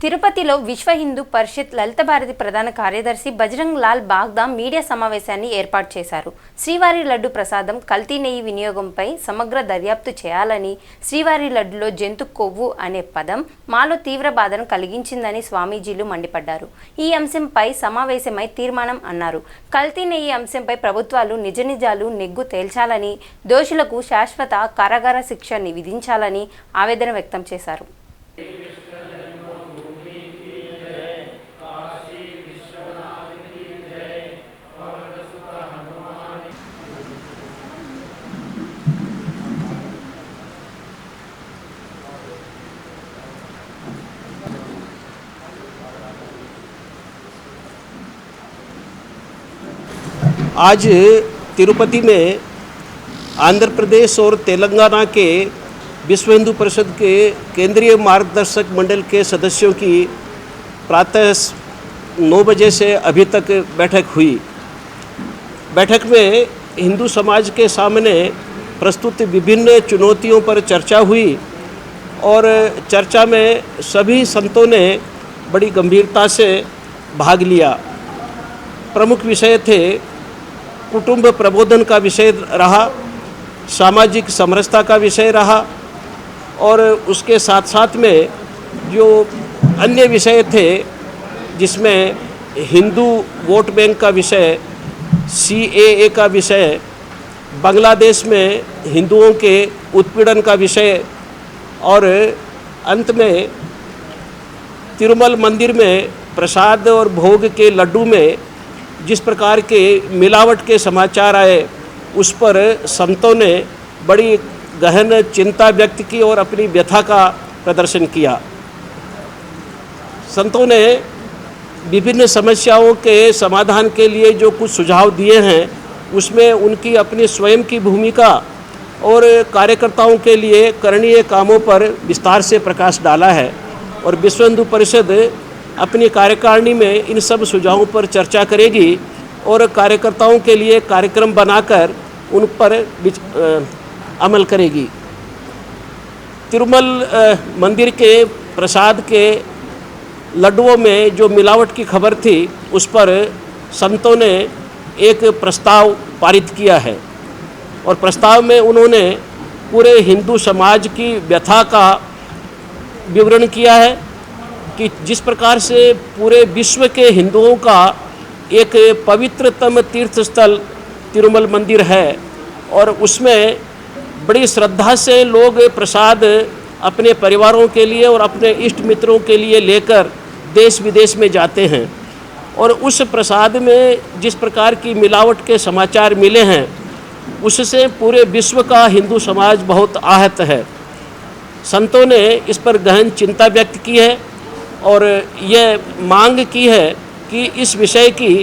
తిరుపతిలో విశ్వ హిందూ పరిషత్ లలిత భారతి ప్రధాన కార్యదర్శి బజరంగ్ లాల్ బాగ్దా మీడియా సమావేశాన్ని ఏర్పాటు చేశారు. శ్రీవారి లడ్డు ప్రసాదం కల్తీ నెయ్యి వినియోగంపై సమగ్ర దర్యాప్తు చేయాలని, శ్రీవారి లడ్డులో జంతు కొవ్వు అనే పదం మాలో తీవ్ర బాధను కలిగించిందని స్వామీజీలు మండిపడ్డారు. ఈ అంశంపై సమావేశమై తీర్మానం అన్నారు. కల్తీ నెయ్యి అంశంపై ప్రభుత్వాలు నిజనిజాలు నెగ్గు తేల్చాలని, దోషులకు శాశ్వత కారాగార శిక్ష విధించాలని ఆవేదన వ్యక్తం చేశారు. आज तिरुपति में आंध्र प्रदेश और तेलंगाना के विश्व हिंदू परिषद के केंद्रीय मार्गदर्शक मंडल के सदस्यों की प्रातः 9 बजे से अभी तक बैठक हुई। बैठक में हिंदू समाज के सामने प्रस्तुत विभिन्न चुनौतियों पर चर्चा हुई और चर्चा में सभी संतों ने बड़ी गंभीरता से भाग लिया। प्रमुख विषय थे कुटुंब प्रबोधन का विषय रहा, सामाजिक समरसता का विषय रहा और उसके साथ साथ में जो अन्य विषय थे जिसमें हिंदू वोट बैंक का विषय, CAA का विषय, बांग्लादेश में हिंदुओं के उत्पीड़न का विषय और अंत में तिरुमल मंदिर में प्रसाद और भोग के लड्डू में जिस प्रकार के मिलावट के समाचार आए उस पर संतों ने बड़ी गहन चिंता व्यक्त की और अपनी व्यथा का प्रदर्शन किया। संतों ने विभिन्न समस्याओं के समाधान के लिए जो कुछ सुझाव दिए हैं उसमें उनकी अपनी स्वयं की भूमिका और कार्यकर्ताओं के लिए करणीय कामों पर विस्तार से प्रकाश डाला है और विश्व हिंदू परिषद अपनी कार्यकारिणी में इन सब सुझावों पर चर्चा करेगी और कार्यकर्ताओं के लिए कार्यक्रम बनाकर उन पर अमल करेगी। तिरुमल मंदिर के प्रसाद के लड्डुओं में जो मिलावट की खबर थी उस पर संतों ने एक प्रस्ताव पारित किया है और प्रस्ताव में उन्होंने पूरे हिंदू समाज की व्यथा का विवरण किया है कि जिस प्रकार से पूरे विश्व के हिंदुओं का एक पवित्रतम तीर्थ स्थल तिरुमल मंदिर है और उसमें बड़ी श्रद्धा से लोग प्रसाद अपने परिवारों के लिए और अपने इष्ट मित्रों के लिए लेकर देश विदेश में जाते हैं और उस प्रसाद में जिस प्रकार की मिलावट के समाचार मिले हैं उससे पूरे विश्व का हिंदू समाज बहुत आहत है। संतों ने इस पर गहन चिंता व्यक्त की है और यह मांग की है कि इस विषय की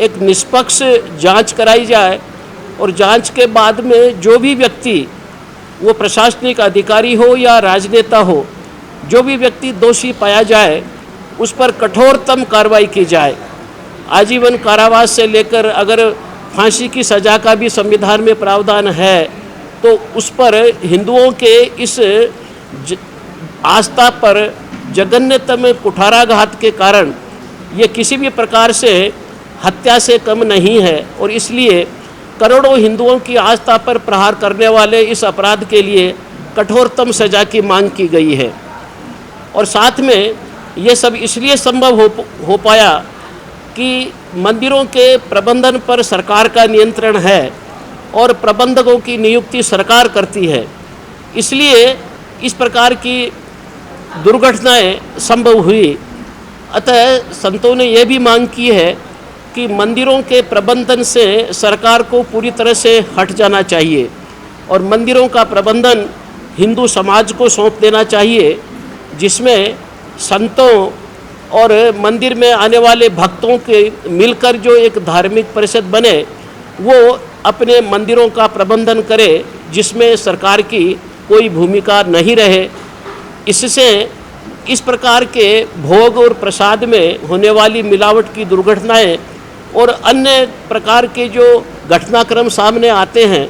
एक निष्पक्ष जांच कराई जाए और जांच के बाद में जो भी व्यक्ति, वो प्रशासनिक अधिकारी हो या राजनेता हो, जो भी व्यक्ति दोषी पाया जाए उस पर कठोरतम कार्रवाई की जाए। आजीवन कारावास से लेकर अगर फांसी की सज़ा का भी संविधान में प्रावधान है तो उस पर हिंदुओं के इस आस्था पर जघन्यतम कुठाराघात के कारण ये किसी भी प्रकार से हत्या से कम नहीं है और इसलिए करोड़ों हिंदुओं की आस्था पर प्रहार करने वाले इस अपराध के लिए कठोरतम सज़ा की मांग की गई है। और साथ में ये सब इसलिए संभव हो पाया कि मंदिरों के प्रबंधन पर सरकार का नियंत्रण है और प्रबंधकों की नियुक्ति सरकार करती है, इसलिए इस प्रकार की दुर्घटनाएं संभव हुई। अतः संतों ने यह भी मांग की है कि मंदिरों के प्रबंधन से सरकार को पूरी तरह से हट जाना चाहिए और मंदिरों का प्रबंधन हिंदू समाज को सौंप देना चाहिए, जिसमें संतों और मंदिर में आने वाले भक्तों के मिलकर जो एक धार्मिक परिषद बने वो अपने मंदिरों का प्रबंधन करे, जिसमें सरकार की कोई भूमिका नहीं रहे। इससे इस प्रकार के भोग और प्रसाद में होने वाली मिलावट की दुर्घटनाएं और अन्य प्रकार के जो घटनाक्रम सामने आते हैं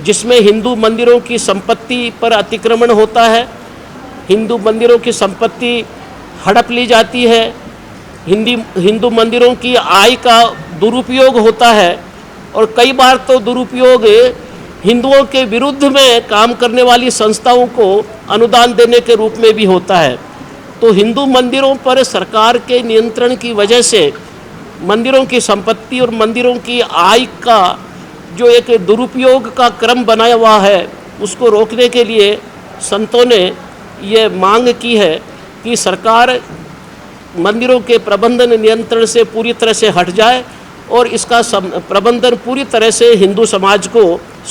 जिसमें हिंदू मंदिरों की संपत्ति पर अतिक्रमण होता है, हिंदू मंदिरों की संपत्ति हड़प ली जाती है, हिंदू मंदिरों की आय का दुरुपयोग होता है और कई बार तो दुरुपयोग हिंदुओं के विरुद्ध में काम करने वाली संस्थाओं को अनुदान देने के रूप में भी होता है। तो हिंदू मंदिरों पर सरकार के नियंत्रण की वजह से मंदिरों की संपत्ति और मंदिरों की आय का जो एक दुरुपयोग का क्रम बनाया हुआ है उसको रोकने के लिए संतों ने ये मांग की है कि सरकार मंदिरों के प्रबंधन नियंत्रण से पूरी तरह से हट जाए और इसका प्रबंधन पूरी तरह से हिंदू समाज को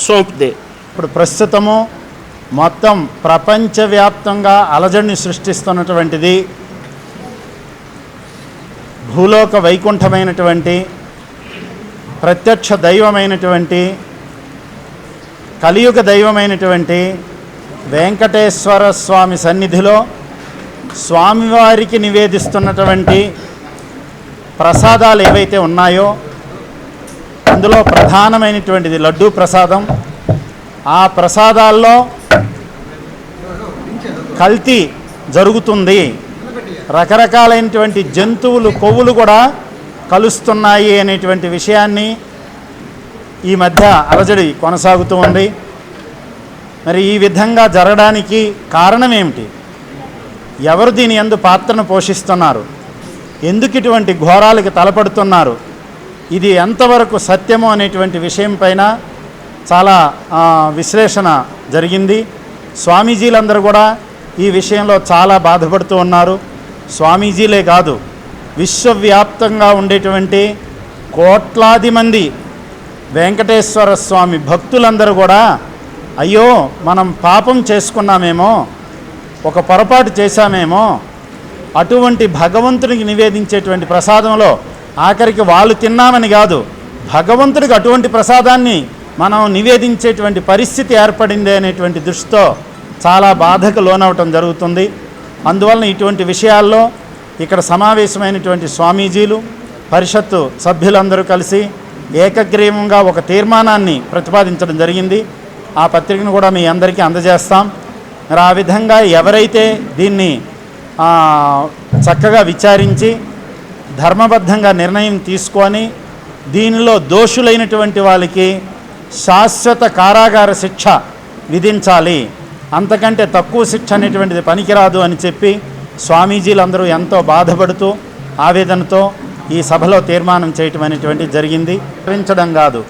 सौंप दे। ఇప్పుడు ప్రస్తుతము మొత్తం ప్రపంచవ్యాప్తంగా అలజడిని సృష్టిస్తున్నటువంటిది భూలోక వైకుంఠమైనటువంటి ప్రత్యక్ష దైవమైనటువంటి కలియుగ దైవమైనటువంటి వెంకటేశ్వర స్వామి సన్నిధిలో స్వామివారికి నివేదిస్తున్నటువంటి ప్రసాదాలు ఏవైతే ఉన్నాయో అందులో ప్రధానమైనటువంటిది లడ్డూ ప్రసాదం. ఆ ప్రసాదాల్లో కల్తీ జరుగుతుంది, రకరకాలైనటువంటి జంతువులు కొవ్వులు కూడా కలుస్తున్నాయి అనేటువంటి విషయాన్ని ఈ మధ్య అలజడి కొనసాగుతూ ఉంది. మరి ఈ విధంగా జరగడానికి కారణం ఏమిటి? ఎవరు దీని యందు పాత్రను పోషిస్తున్నారు? ఎందుకు ఇటువంటి ఘోరాలకు తలపడుతున్నారు? ఇది ఎంతవరకు సత్యమో అనేటువంటి విషయం పైన చాలా విశ్లేషణ జరిగింది. స్వామీజీలందరూ కూడా ఈ విషయంలో చాలా బాధపడుతూ ఉన్నారు. స్వామీజీలే కాదు, విశ్వవ్యాప్తంగా ఉండేటువంటి కోట్లాది మంది వెంకటేశ్వర స్వామి భక్తులందరూ కూడా అయ్యో మనం పాపం చేసుకున్నామేమో, ఒక పొరపాటు చేశామేమో, అటువంటి భగవంతుడికి నివేదించేటువంటి ప్రసాదంలో ఆఖరికి వాళ్ళు తిన్నామని కాదు, భగవంతుడికి అటువంటి ప్రసాదాన్ని మనం నివేదించేటువంటి పరిస్థితి ఏర్పడింది అనేటువంటి దృష్టితో చాలా బాధకు లోనవటం జరుగుతుంది. అందువలన ఇటువంటి విషయాల్లో ఇక్కడ సమావేశమైనటువంటి స్వామీజీలు పరిషత్తు సభ్యులందరూ కలిసి ఏకగ్రీవంగా ఒక తీర్మానాన్ని ప్రతిపాదించడం జరిగింది. ఆ పత్రికను కూడా మీ అందరికీ అందజేస్తాం. మరి ఆ విధంగా ఎవరైతే దీన్ని చక్కగా విచారించి ధర్మబద్ధంగా నిర్ణయం తీసుకొని దీనిలో దోషులైనటువంటి వాళ్ళకి శాశ్వత కారాగార శిక్ష విధించాలి, అంతకంటే తక్కువ శిక్ష అనేటువంటిది పనికిరాదు అని చెప్పి స్వామీజీలందరూ ఎంతో బాధపడుతూ ఆవేదనతో ఈ సభలో తీర్మానం చేయటం అనేటువంటిది జరిగింది. భావించడం కాదు,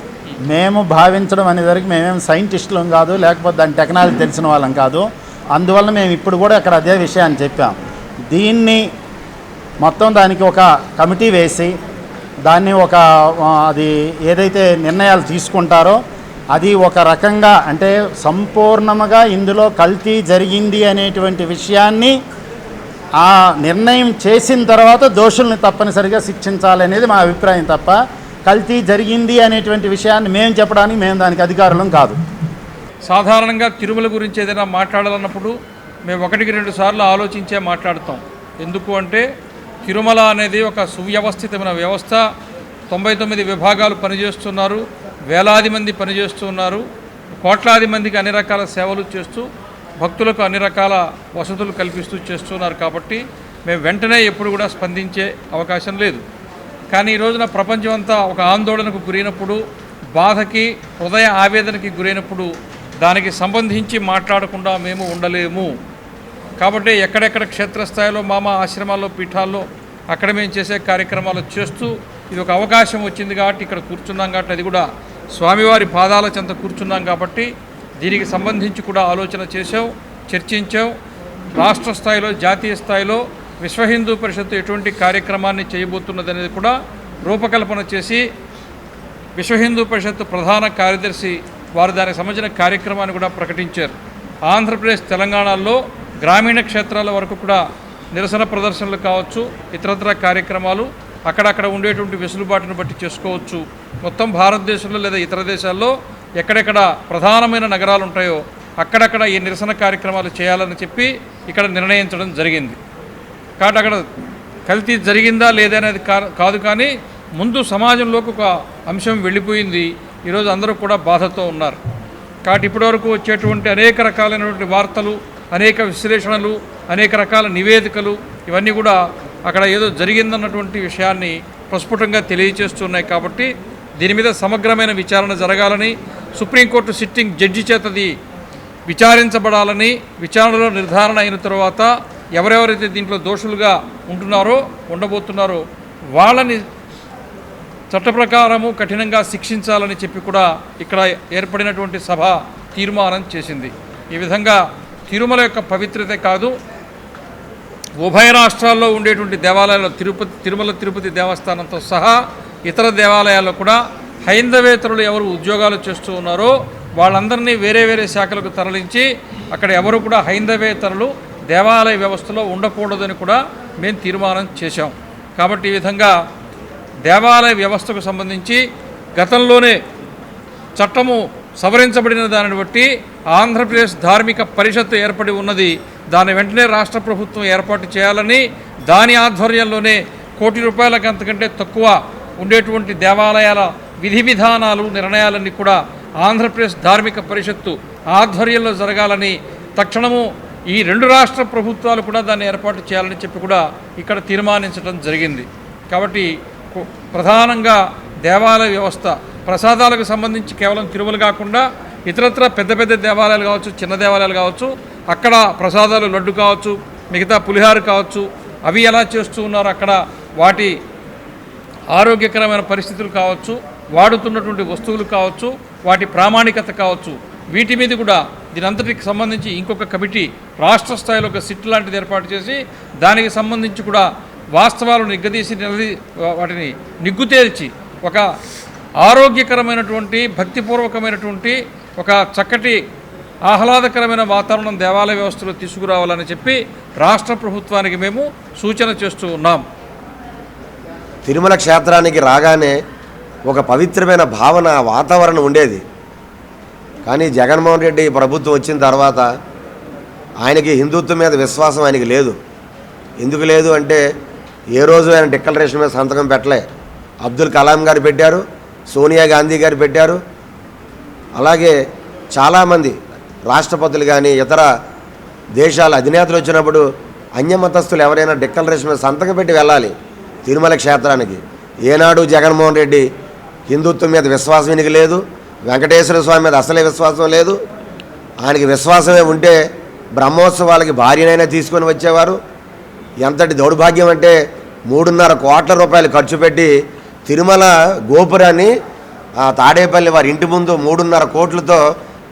మేము భావించడం అనేసరికి మేమేం సైంటిస్టులం కాదు, లేకపోతే దాని టెక్నాలజీ తెలిసిన వాళ్ళం కాదు. అందువల్ల మేము ఇప్పుడు కూడా అక్కడ అదే విషయాన్ని చెప్పాం. దీన్ని మొత్తం దానికి ఒక కమిటీ వేసి దాన్ని ఒక అది ఏదైతే నిర్ణయాలు తీసుకుంటారో అది ఒక రకంగా అంటే సంపూర్ణంగా ఇందులో కల్తీ జరిగింది అనేటువంటి విషయాన్ని ఆ నిర్ణయం చేసిన తర్వాత దోషుల్ని తప్పనిసరిగా శిక్షించాలనేది మా అభిప్రాయం తప్ప కల్తీ జరిగింది అనేటువంటి విషయాన్ని మేము చెప్పడానికి మేము దానికి అధికారులం కాదు. సాధారణంగా తిరుమల గురించి ఏదైనా మాట్లాడాలన్నప్పుడు మేము 1-2 సార్లు ఆలోచించే మాట్లాడతాం. ఎందుకు అంటే తిరుమల అనేది ఒక సువ్యవస్థితమైన వ్యవస్థ. 99 విభాగాలు పనిచేస్తున్నారు, వేలాది మంది పనిచేస్తున్నారు, కోట్లాది మందికి అన్ని రకాల సేవలు చేస్తూ భక్తులకు అన్ని రకాల వసతులు కల్పిస్తూ చేస్తున్నారు. కాబట్టి మేము వెంటనే ఎప్పుడు కూడా స్పందించే అవకాశం లేదు. కానీ ఈ రోజున ప్రపంచం అంతా ఒక ఆందోళనకు గురైనప్పుడు, బాధకి హృదయ ఆవేదనకి గురైనప్పుడు దానికి సంబంధించి మాట్లాడకుండా మేము ఉండలేము. కాబట్టి ఎక్కడెక్కడ క్షేత్రస్థాయిలో మామ ఆశ్రమాల్లో పీఠాల్లో అక్కడ మేము చేసే కార్యక్రమాలు చేస్తూ ఇది ఒక అవకాశం వచ్చింది కాబట్టి ఇక్కడ కూర్చున్నాం. కాబట్టి అది కూడా స్వామివారి పాదాల చెంత కూర్చున్నాం కాబట్టి దీనికి సంబంధించి కూడా ఆలోచన చేసాం, చర్చించాం. రాష్ట్ర స్థాయిలో జాతీయ స్థాయిలో విశ్వ హిందూ పరిషత్తు ఎటువంటి కార్యక్రమాన్ని చేయబోతున్నది అనేది కూడా రూపకల్పన చేసి విశ్వ హిందూ పరిషత్తు ప్రధాన కార్యదర్శి వారు దానికి సంబంధించిన కార్యక్రమాన్ని కూడా ప్రకటించారు. ఆంధ్రప్రదేశ్ తెలంగాణలో గ్రామీణ క్షేత్రాల వరకు కూడా నిరసన ప్రదర్శనలు కావచ్చు, ఇతరత్ర కార్యక్రమాలు అక్కడక్కడ ఉండేటువంటి వెసులుబాటును బట్టి చేసుకోవచ్చు. మొత్తం భారతదేశంలో లేదా ఇతర దేశాల్లో ఎక్కడెక్కడ ప్రధానమైన నగరాలు ఉంటాయో అక్కడక్కడ ఈ నిరసన కార్యక్రమాలు చేయాలని చెప్పి ఇక్కడ నిర్ణయించడం జరిగింది. కాబట్టి అక్కడ కల్తీ జరిగిందా లేదా అనేది కాదు, కానీ ముందు సమాజంలోకి ఒక అంశం వెళ్ళిపోయింది. ఈరోజు అందరూ కూడా బాధతో ఉన్నారు. కాబట్టి ఇప్పటివరకు వచ్చేటువంటి అనేక రకాలైనటువంటి వార్తలు, అనేక విశ్లేషణలు, అనేక రకాల నివేదికలు ఇవన్నీ కూడా అక్కడ ఏదో జరిగిందన్నటువంటి విషయాన్ని ప్రస్ఫుటంగా తెలియజేస్తున్నాయి. కాబట్టి దీని మీద సమగ్రమైన విచారణ జరగాలని, సుప్రీంకోర్టు సిట్టింగ్ జడ్జి చేతది విచారించబడాలని, విచారణలో నిర్ధారణ అయిన తర్వాత ఎవరెవరైతే దీంట్లో దోషులుగా ఉండబోతున్నారో వాళ్ళని చట్ట ప్రకారము కఠినంగా శిక్షించాలని చెప్పి కూడా ఇక్కడ ఏర్పడినటువంటి సభ తీర్మానం చేసింది. ఈ విధంగా తిరుమల యొక్క పవిత్రత కాదు, ఉభయ రాష్ట్రాల్లో ఉండేటువంటి దేవాలయాల్లో తిరుమల తిరుపతి దేవస్థానంతో సహా ఇతర దేవాలయాల్లో కూడా హైందవేతరులు ఎవరు ఉద్యోగాలు చేస్తూ ఉన్నారో వాళ్ళందరినీ వేరే వేరే శాఖలకు తరలించి అక్కడ ఎవరు కూడా హైందవేతరులు దేవాలయ వ్యవస్థలో ఉండకూడదని కూడా మేము తీర్మానం చేశాం. కాబట్టి ఈ విధంగా దేవాలయ వ్యవస్థకు సంబంధించి గతంలోనే చట్టము సవరించబడిన దానిని బట్టి ఆంధ్రప్రదేశ్ ధార్మిక పరిషత్ ఏర్పడి ఉన్నది. దాని వెంటనే రాష్ట్ర ప్రభుత్వం ఏర్పాటు చేయాలని, దాని ఆధ్వర్యంలోనే ₹1 కోటి అంతకంటే తక్కువ ఉండేటువంటి దేవాలయాల విధి విధానాలు నిర్ణయాలన్నీ కూడా ఆంధ్రప్రదేశ్ ధార్మిక పరిషత్తు ఆధ్వర్యంలో జరగాలని తక్షణము ఈ 2 రాష్ట్ర ప్రభుత్వాలు కూడా దాన్ని ఏర్పాటు చేయాలని చెప్పి కూడా ఇక్కడ తీర్మానించడం జరిగింది. కాబట్టి ప్రధానంగా దేవాలయ వ్యవస్థ ప్రసాదాలకు సంబంధించి కేవలం తిరుమల కాకుండా ఇతరత్ర పెద్ద పెద్ద దేవాలయాలు కావచ్చు, చిన్న దేవాలయాలు కావచ్చు, అక్కడ ప్రసాదాలు లడ్డు కావచ్చు, మిగతా పులిహార కావచ్చు, అవి ఎలా చేస్తూ ఉన్నారు, అక్కడ వాటి ఆరోగ్యకరమైన పరిస్థితులు కావచ్చు, వాడుతున్నటువంటి వస్తువులు కావచ్చు, వాటి ప్రామాణికత కావచ్చు, వీటి మీద కూడా దీనంతటికి సంబంధించి ఇంకొక కమిటీ రాష్ట్ర స్థాయిలో ఒక సిట్ లాంటిది ఏర్పాటు చేసి దానికి సంబంధించి కూడా వాస్తవాలను వాటిని నిగ్గు తేల్చి ఒక ఆరోగ్యకరమైనటువంటి భక్తిపూర్వకమైనటువంటి ఒక చక్కటి ఆహ్లాదకరమైన వాతావరణం దేవాలయ వ్యవస్థలో తీసుకురావాలని చెప్పి రాష్ట్ర ప్రభుత్వానికి మేము సూచన చేస్తూ ఉన్నాం. తిరుమల క్షేత్రానికి రాగానే ఒక పవిత్రమైన భావన వాతావరణం ఉండేది. కానీ జగన్మోహన్ రెడ్డి ప్రభుత్వం వచ్చిన తర్వాత ఆయనకి హిందుత్వం మీద విశ్వాసం ఆయనకి లేదు. ఎందుకు లేదు అంటే ఏ రోజు ఆయన డిక్లరేషన్ మీద సంతకం పెట్టలే. అబ్దుల్ కలాం గారు పెట్టారు, సోనియా గాంధీ గారు పెట్టారు, అలాగే చాలామంది రాష్ట్రపతులు కానీ ఇతర దేశాల అధినేతలు వచ్చినప్పుడు అన్యమతస్తులు ఎవరైనా డిక్లరేషన్ మీద సంతకం పెట్టి వెళ్ళాలి తిరుమల క్షేత్రానికి. ఏనాడు జగన్మోహన్ రెడ్డి హిందుత్వం మీద విశ్వాసం ఈయనకి లేదు, వెంకటేశ్వర స్వామి మీద అసలే విశ్వాసం లేదు. ఆయనకి విశ్వాసమే ఉంటే బ్రహ్మోత్సవాలకి భార్యనైనా తీసుకొని వచ్చేవారు. ఎంతటి దౌర్భాగ్యం అంటే ₹3.5 కోట్ల ఖర్చు పెట్టి తిరుమల గోపురాన్ని తాడేపల్లి వారి ఇంటి ముందు 3.5 కోట్లతో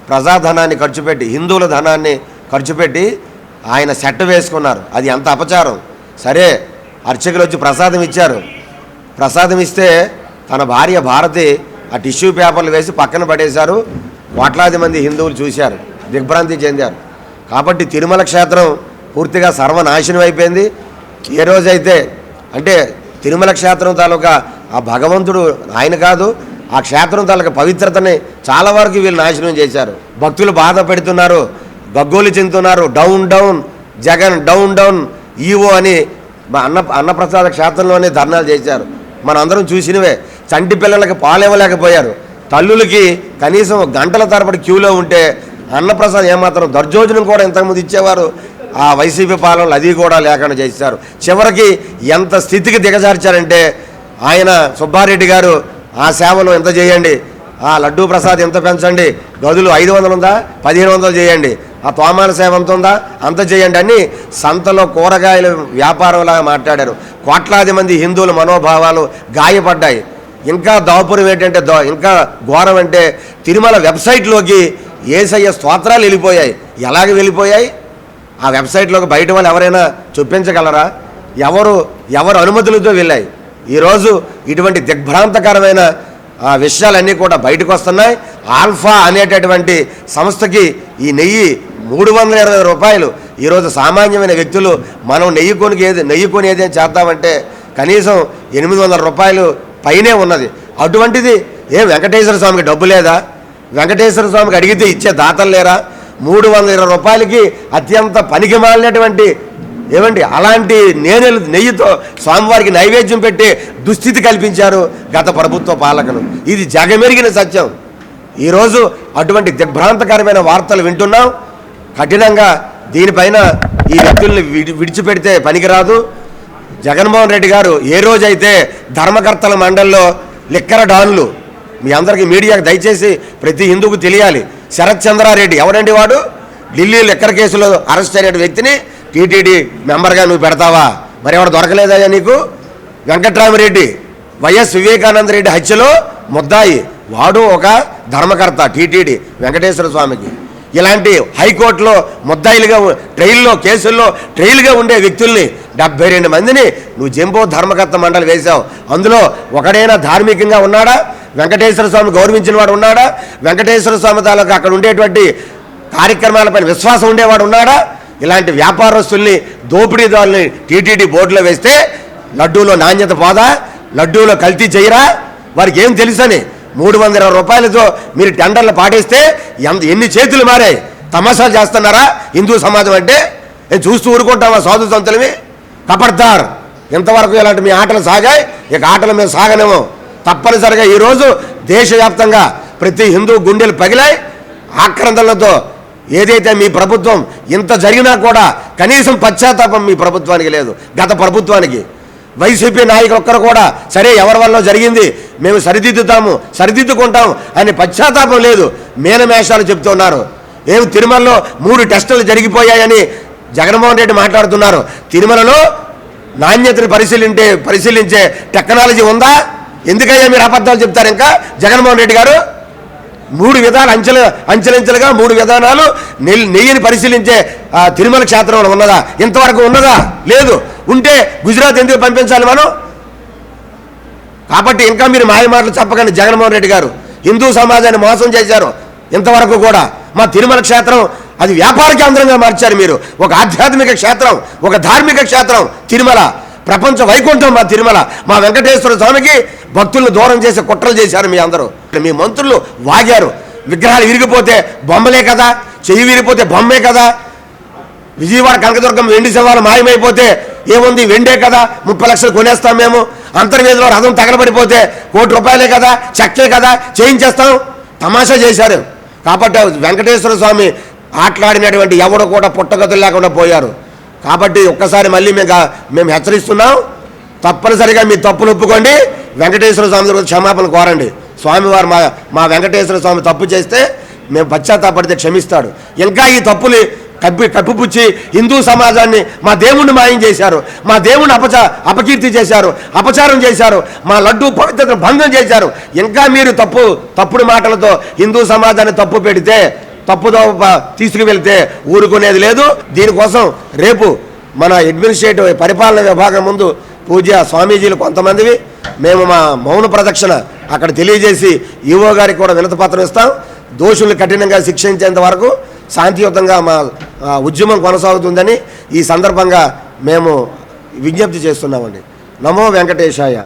ప్రజాధనాన్ని ఖర్చు పెట్టి, హిందువుల ధనాన్ని ఖర్చు పెట్టి ఆయన సెట్ వేసుకున్నారు. అది ఎంత అపచారం. సరే, అర్చకులు వచ్చి ప్రసాదం ఇచ్చారు. ప్రసాదం ఇస్తే తన భార్య భారతి ఆ టిష్యూ పేపర్లు వేసి పక్కన పడేశారు. కోట్లాది మంది హిందువులు చూశారు, దిగ్భ్రాంతి చెందారు. కాబట్టి తిరుమల క్షేత్రం పూర్తిగా సర్వనాశనం అయిపోయింది. ఏ రోజైతే అంటే తిరుమల క్షేత్రం తాలూకా ఆ భగవంతుడు ఆయన కాదు, ఆ క్షేత్రం తాలూకా పవిత్రతని చాలా వరకు వీళ్ళు నాశనం చేశారు. భక్తులు బాధ పెడుతున్నారు, గగ్గోలు చెందుతున్నారు. Down down Jagan, down down EO అని మా అన్నప్రసాద క్షేత్రంలోనే ధర్నాలు చేశారు. మన అందరం చూసినవే. చంటి పిల్లలకి పాలు ఇవ్వలేకపోయారు. తల్లులకి కనీసం గంటల తరబడి క్యూలో ఉంటే అన్నప్రసాదం ఏమాత్రం దర్జోజనం కూడా ఇంతకుముందు ఇచ్చేవారు. ఆ వైసీపీ పాలనలు అది కూడా లేకుండా చేశారు. చివరికి ఎంత స్థితికి దిగజార్చారంటే ఆయన సుబ్బారెడ్డి గారు ఆ సేవలు ఎంత చేయండి, ఆ లడ్డూ ప్రసాద్ ఎంత పెంచండి, గదులు 500 ఉందా 1500 చేయండి, ఆ తోమాల సేవ ఎంత ఉందా అంత చేయండి అని సంతలో కూరగాయల వ్యాపారంలాగా మాట్లాడారు. కోట్లాది మంది హిందువుల మనోభావాలు గాయపడ్డాయి. ఇంకా దాపురం ఏంటంటే ఇంకా ఘోరం అంటే తిరుమల వెబ్సైట్లోకి యేసయ్య స్తోత్రాలు వెళ్ళిపోయాయి. ఎలాగ వెళ్ళిపోయాయి? ఆ వెబ్సైట్లోకి బయట వాళ్ళు ఎవరైనా చూపించగలరా? ఎవరు అనుమతులతో వెళ్ళాయి? ఈరోజు ఇటువంటి దిగ్భ్రాంతకరమైన విషయాలన్నీ కూడా బయటకు వస్తున్నాయి. ఆల్ఫా అనేటటువంటి సంస్థకి ఈ నెయ్యి ₹320. ఈరోజు సామాన్యమైన వ్యక్తులు మనం నెయ్యి కొని ఏదైనా చేద్దామంటే కనీసం ₹800 పైనే ఉన్నది. అటువంటిది వెంకటేశ్వర స్వామికి డబ్బు లేదా? వెంకటేశ్వర స్వామికి అడిగితే ఇచ్చే దాతలు లేరా? ₹320 అత్యంత పనికి మాలినటువంటి అలాంటి నెయ్యితో స్వామివారికి నైవేద్యం పెట్టి దుస్థితి కల్పించారు గత ప్రభుత్వ పాలకులు. ఇది జగమెరిగిన సత్యం. ఈరోజు అటువంటి దిగ్భ్రాంతకరమైన వార్తలు వింటున్నాం. కఠినంగా దీనిపైన ఈ వ్యక్తుల్ని విడిచిపెడితే పనికిరాదు. జగన్మోహన్ రెడ్డి గారు ఏ రోజైతే ధర్మకర్తల మండలిలో లిక్కర డాన్లు, మీ అందరికీ మీడియాకు దయచేసి ప్రతి హిందూకు తెలియాలి, శరత్ చంద్రారెడ్డి ఎవరండి వాడు? ఢిల్లీ లిక్కర కేసులో అరెస్ట్ అయిన వ్యక్తిని టీటీడీ మెంబర్గా నువ్వు పెడతావా? మరి ఎవరు దొరకలేదయ్యా నీకు? వెంకట్రామరెడ్డి వైఎస్ వివేకానంద రెడ్డి హత్యలో ముద్దాయి, వాడు ఒక ధర్మకర్త టీటీడీ వెంకటేశ్వర స్వామికి. ఇలాంటి హైకోర్టులో ముద్దాయిలుగా కేసుల్లో ట్రైల్గా ఉండే వ్యక్తుల్ని 72 మందిని నువ్వు జంబో ధర్మకర్త మండలి వేశావు. అందులో ఒకడైనా ధార్మికంగా ఉన్నాడా? వెంకటేశ్వర స్వామి గౌరవించిన వాడు ఉన్నాడా? వెంకటేశ్వర స్వామి తాలూకు అక్కడ ఉండేటువంటి కార్యక్రమాలపైన విశ్వాసం ఉండేవాడు ఉన్నాడా? ఇలాంటి వ్యాపారస్తుల్ని, దోపిడీదారుల్ని టీటీడీ బోర్డులో వేస్తే లడ్డూలో నాణ్యత పోదా? లడ్డూలో కల్తీ చేయరా? వారికి ఏం తెలుసని 320 రూపాయలతో మీరు టెండర్లు పాటిస్తే ఎన్ని చేతులు మారాయి? తమాషా చేస్తున్నారా హిందూ సమాజం అంటే? చూస్తూ ఊరుకుంటామా సాధు సంతులవి? కపర్దార్, ఇంతవరకు ఇలాంటి మీ ఆటలు సాగాయి, ఇక ఆటలు మేము సాగనేమో. తప్పనిసరిగా ఈరోజు దేశవ్యాప్తంగా ప్రతి హిందూ గుండెలు పగిలాయి ఆక్రందనలతో. ఏదైతే మీ ప్రభుత్వం ఇంత జరిగినా కూడా కనీసం పశ్చాత్తాపం మీ ప్రభుత్వానికి లేదు. గత ప్రభుత్వానికి వైసీపీ నాయకులు ఒక్కరు కూడా సరే ఎవరి వల్ల జరిగింది మేము సరిదిద్దుకుంటాం అని పశ్చాత్తాపం లేదు. మేనమేషాలు చెప్తున్నారు. ఏమి తిరుమలలో 3 టెస్టులు జరిగిపోయాయని జగన్మోహన్ రెడ్డి మాట్లాడుతున్నారు. తిరుమలలో నాణ్యతను పరిశీలించే టెక్నాలజీ ఉందా? ఎందుకయ్యా మీరు అబద్ధాలు చెప్తారు? ఇంకా జగన్మోహన్ రెడ్డి గారు 3 విధాలు అంచెలంచెలుగా 3 విధానాలు నెయ్యిని పరిశీలించే తిరుమల క్షేత్రంలో ఉన్నదా? ఇంతవరకు ఉన్నదా? లేదు. ఉంటే గుజరాత్ ఎందుకు పంపించాలి మనం? కాబట్టి ఇంకా మీరు మాయ మాటలు చెప్పకండి. జగన్మోహన్ రెడ్డి గారు హిందూ సమాజాన్ని మోసం చేశారు. ఇంతవరకు కూడా మా తిరుమల క్షేత్రం అది వ్యాపార కేంద్రంగా మార్చారు మీరు. ఒక ఆధ్యాత్మిక క్షేత్రం, ఒక ధార్మిక క్షేత్రం తిరుమల, ప్రపంచ వైకుంఠం మా తిరుమల. మా వెంకటేశ్వర స్వామికి భక్తులను దూరం చేసే కుట్రలు చేశారు మీ అందరూ. మీ మంత్రులు వాగారు. విగ్రహాలు విరిగిపోతే బొమ్మలే కదా, చెయ్యి విరిగిపోతే బొమ్మే కదా. విజయవాడ కనకదుర్గం వెండి శవాలు మాయమైపోతే ఏముంది, వెండే కదా, 30 లక్షలు కొనేస్తాం మేము. అంతర్వేదిలో రథం తగలబడిపోతే ₹1 కోటి కదా, చెక్కే కదా, చేయించేస్తాం. తమాషా చేశారు. కాబట్టి వెంకటేశ్వర స్వామి ఆటలాడినటువంటి ఎవడు కూడా పుట్టగతులు లేకుండా పోయారు. కాబట్టి ఒక్కసారి మళ్ళీ మేము హెచ్చరిస్తున్నాం. తప్పనిసరిగా మీ తప్పులు ఒప్పుకోండి. వెంకటేశ్వర స్వామి దగ్గర క్షమాపణ కోరండి. స్వామివారు మా వెంకటేశ్వర స్వామి తప్పు చేస్తే మేము పశ్చాత్తాపడితే క్షమిస్తాడు. ఇంకా ఈ తప్పులు కప్పిపుచ్చి హిందూ సమాజాన్ని, మా దేవుణ్ణి మాయం చేశారు, మా దేవుణ్ణి అపకీర్తి చేశారు, అపచారం చేశారు, మా లడ్డూ పవిత్రతను భంగం చేశారు. ఇంకా మీరు తప్పుడు మాటలతో హిందూ సమాజాన్ని తప్పు పెడితే, తప్పుదో తీసుకువెళ్తే ఊరుకునేది లేదు. దీనికోసం రేపు మన అడ్మినిస్ట్రేటివ్ పరిపాలన విభాగం ముందు పూజ్య స్వామీజీలు కొంతమందివి మేము మా మౌన ప్రదక్షిణ అక్కడ తెలియజేసి ఈవో గారికి కూడా వినతిపత్రం ఇస్తాం. దోషుల్ని కఠినంగా శిక్షించేంత వరకు శాంతియుతంగా మా ఉద్యమం కొనసాగుతుందని ఈ సందర్భంగా మేము విజ్ఞప్తి చేస్తున్నామండి. నమో వెంకటేశాయ.